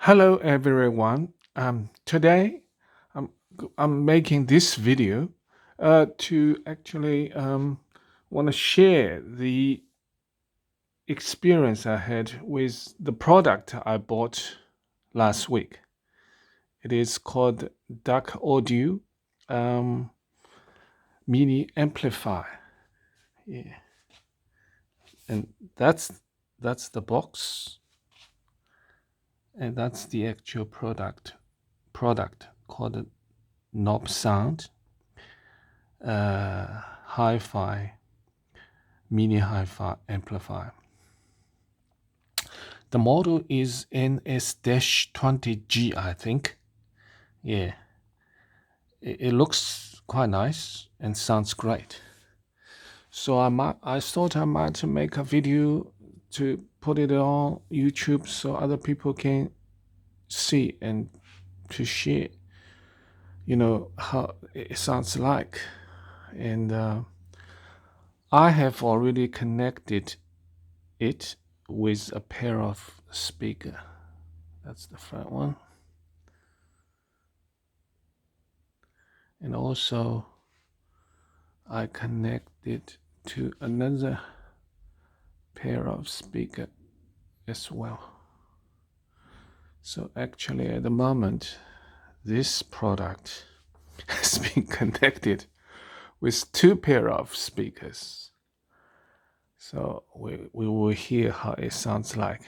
Hello everyone. Today I'm I'm making this video to actually want to share the experience I had with the product I bought last week. It is called Douk Audio um, Mini Amplifier. Yeah, and that's the box, and that's the actual product called Nobsound HiFi mini HiFi amplifier. The model is NS-20G, I think. Yeah, it looks quite nice and sounds great. So I thought I might make a video to put it on YouTube so other people can see and to share, how it sounds like. And I have already connected it with a pair of speaker. That's the front one. And also I connected to another pair of speaker as well. So actually at the moment, this product has been connected with two pair of speakers. So we will hear how it sounds like.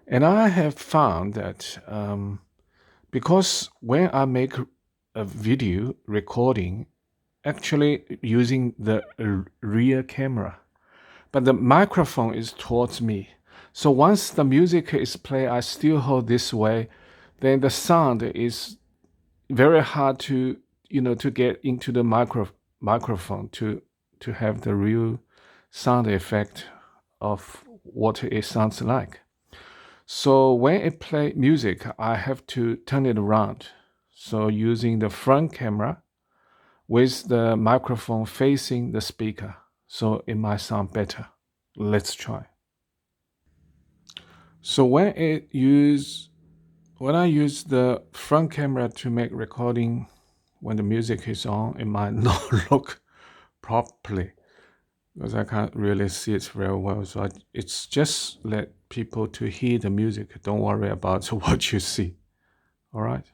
And I have found that because when I make a video recording, actually using the rear camera, but the microphone is towards me. So once the music is played, I still hold this way, then the sound is very hard to to get into the microphone to have the real sound effect of what it sounds like. So when I play music, I have to turn it around. So using the front camera with the microphone facing the speaker, so it might sound better. Let's try. So when I use the front camera to make recording when the music is on, it might not look properly because I can't really see it very well. So it's just let people to hear the music. Don't worry about what you see. All right.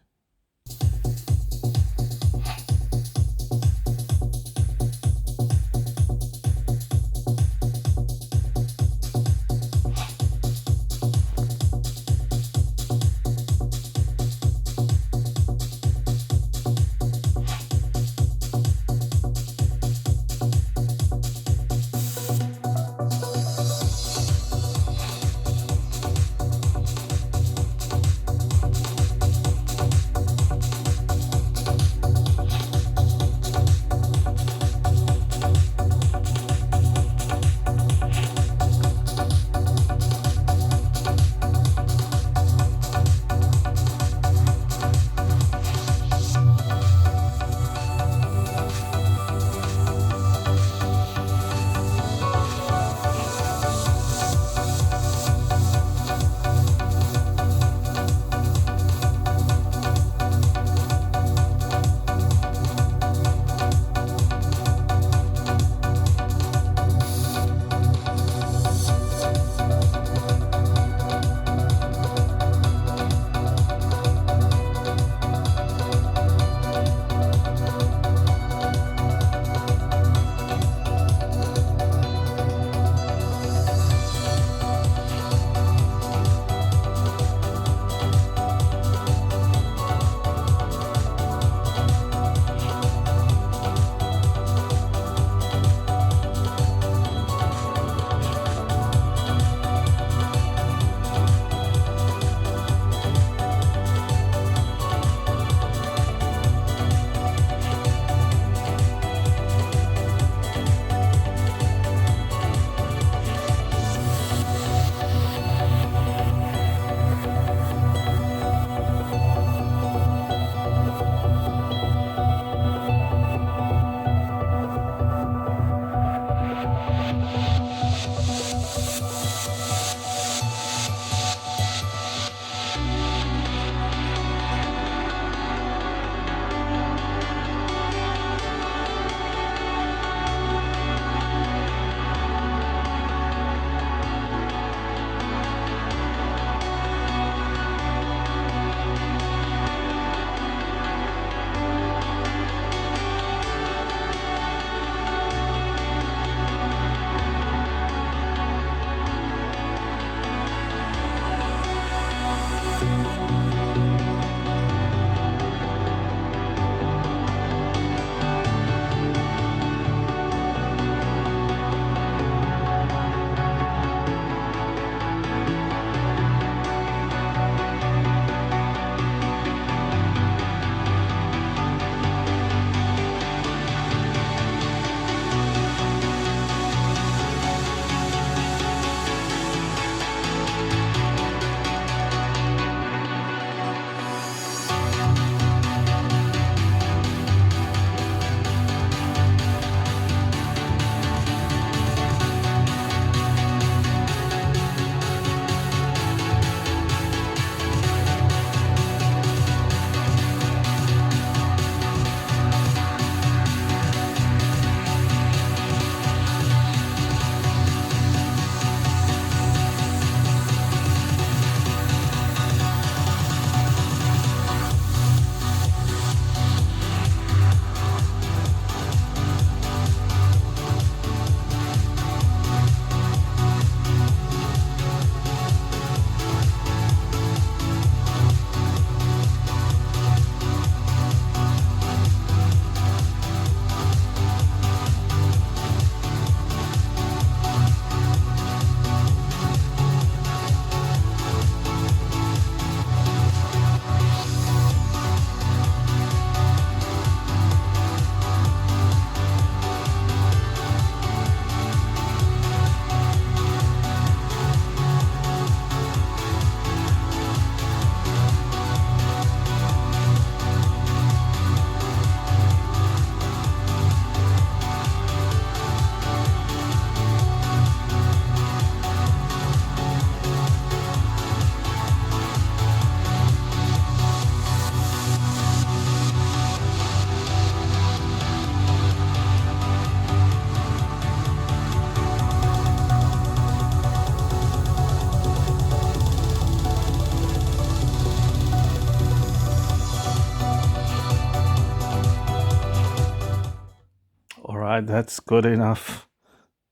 That's good enough.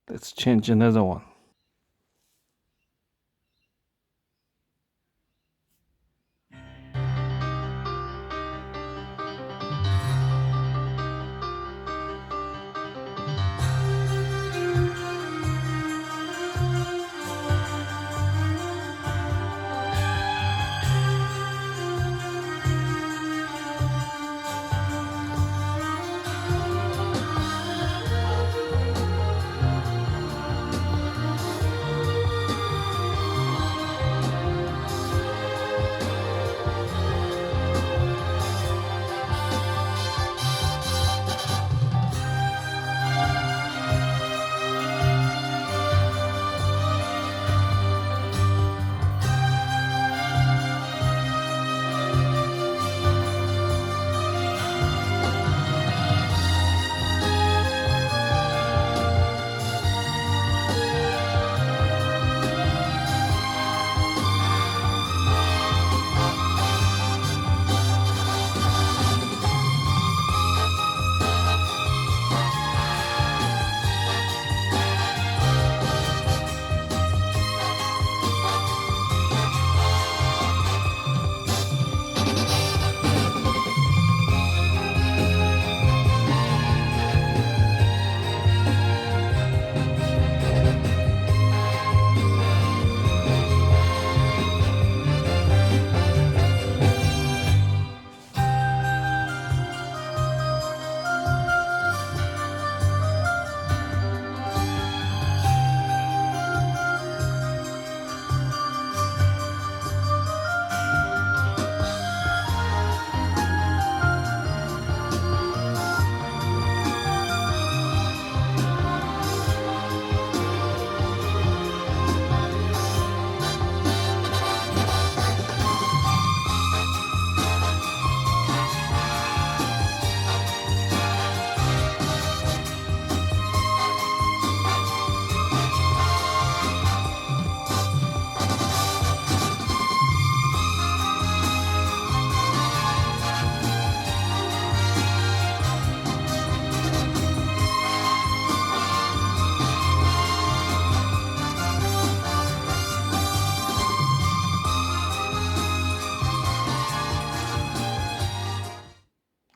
Let's change another one.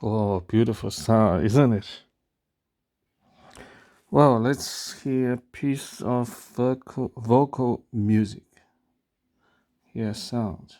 Oh, beautiful sound, isn't it? Well, let's hear a piece of vocal music. Hear sound.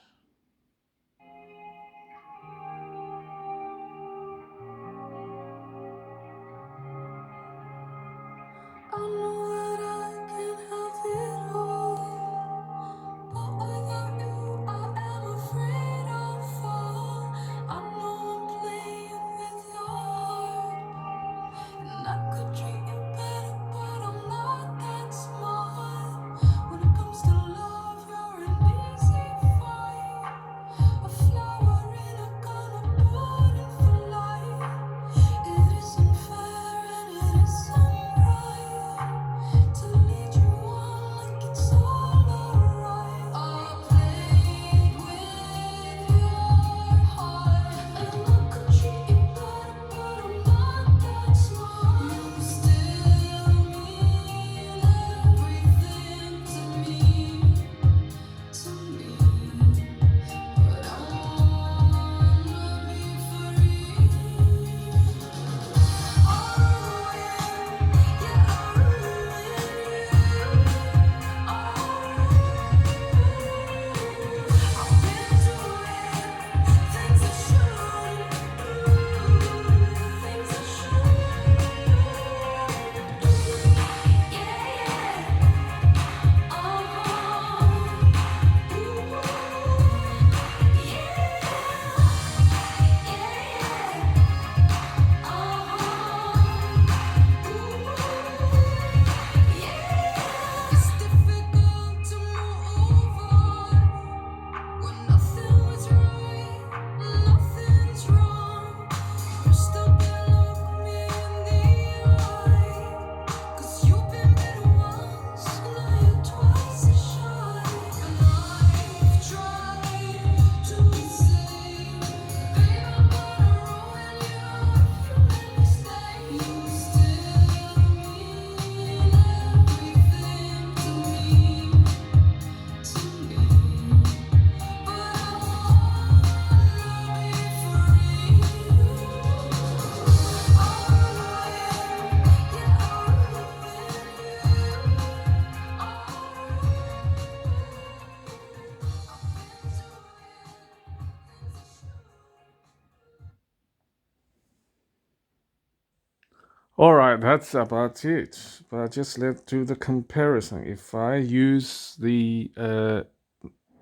All right, that's about it. But just let's do the comparison. If I use the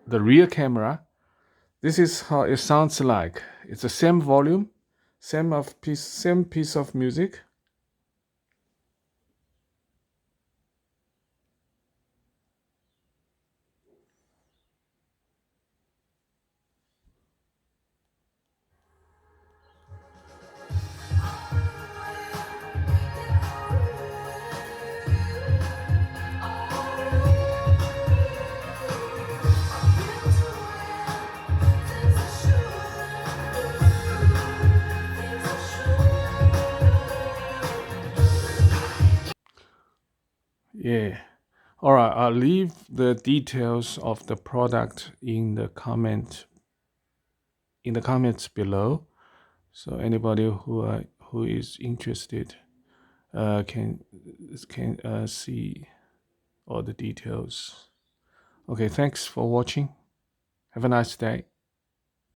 rear camera, this is how it sounds like. It's the same volume, same piece of music. Yeah. All right, I'll leave the details of the product in the comments below. So anybody who is interested can see all the details. Okay, thanks for watching. Have a nice day.